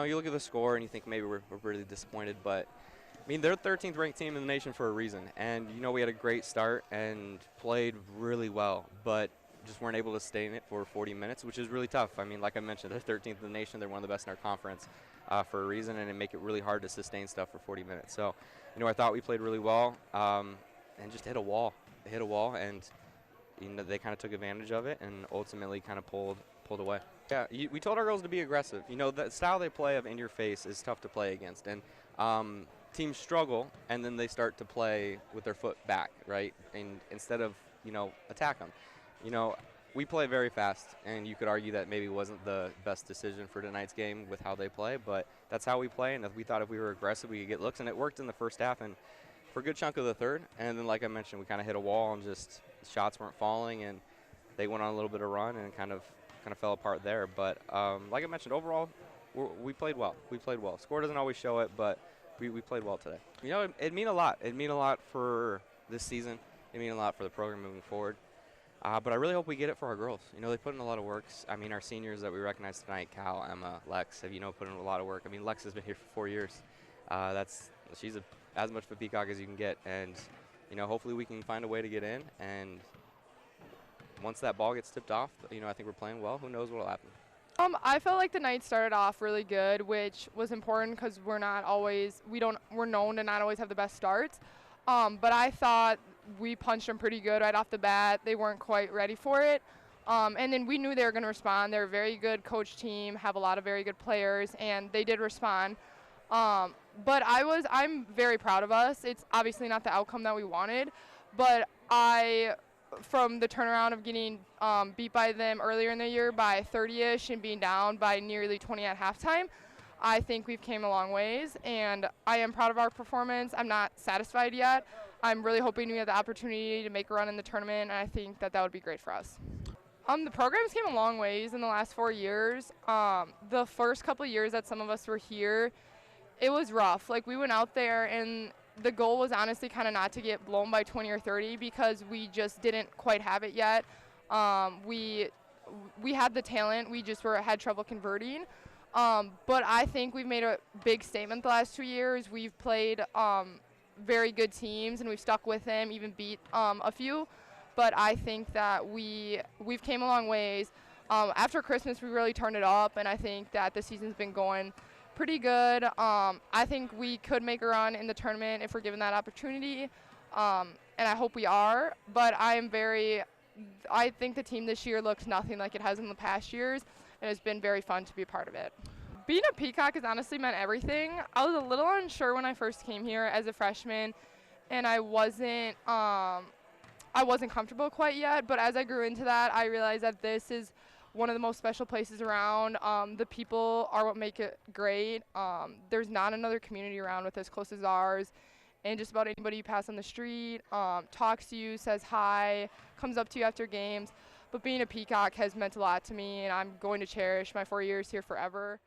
you look at the score and you think maybe we're really disappointed, but I mean, they're the 13th ranked team in the nation for a reason. And, we had a great start and played really well, but just weren't able to stay in it for 40 minutes, which is really tough. I mean, like I mentioned, they're 13th in the nation. They're one of the best in our conference for a reason, and it make it really hard to sustain stuff for 40 minutes. So, I thought we played really well and just hit a wall. They hit a wall, and, they kind of took advantage of it and ultimately kind of pulled away. Yeah, we told our girls to be aggressive. The style they play of in your face is tough to play against. And teams struggle, and then they start to play with their foot back, right? And instead of, attack them. We play very fast, and you could argue that maybe wasn't the best decision for tonight's game with how they play, but that's how we play, and if we thought if we were aggressive, we could get looks, and it worked in the first half and for a good chunk of the third. And then, like I mentioned, we kind of hit a wall and just shots weren't falling, and they went on a little bit of run and kind of fell apart there. But like I mentioned, overall, we played well. We played well. Score doesn't always show it, but we played well today. It'd mean a lot. It'd mean a lot for this season. It'd mean a lot for the program moving forward. But I really hope we get it for our girls. They put in a lot of work. I mean, our seniors that we recognized tonight, Cal, Emma, Lex, have, put in a lot of work. I mean, Lex has been here for 4 years. She's as much of a Peacock as you can get. And, hopefully we can find a way to get in. And once that ball gets tipped off, I think we're playing well. Who knows what will happen. I felt like the night started off really good, which was important because we're known to not always have the best starts. But I thought we punched them pretty good right off the bat. They weren't quite ready for it. And then we knew they were going to respond. They're a very good coach team, have a lot of very good players, and they did respond. But I'm very proud of us. It's obviously not the outcome that we wanted, but from the turnaround of getting beat by them earlier in the year by 30-ish and being down by nearly 20 at halftime, I think we've came a long ways, and I am proud of our performance. I'm not satisfied yet. I'm really hoping we have the opportunity to make a run in the tournament, and I think that would be great for us. The program's came a long ways in the last 4 years. The first couple of years that some of us were here, it was rough. Like, we went out there, and the goal was honestly kind of not to get blown by 20 or 30 because we just didn't quite have it yet. We had the talent. We just had trouble converting. But I think we've made a big statement the last 2 years. We've played very good teams, and we've stuck with them, even beat a few. But I think that we've came a long ways. After Christmas, we really turned it up, and I think that the season's been going pretty good. I think we could make a run in the tournament if we're given that opportunity, and I hope we are. But I think the team this year looks nothing like it has in the past years, and it's been very fun to be a part of it. Being a Peacock has honestly meant everything. I was a little unsure when I first came here as a freshman, and I wasn't comfortable quite yet. But as I grew into that, I realized that this is one of the most special places around. The people are what make it great. There's not another community around with as close as ours. And just about anybody you pass on the street talks to you, says hi, comes up to you after games. But being a Peacock has meant a lot to me, and I'm going to cherish my 4 years here forever.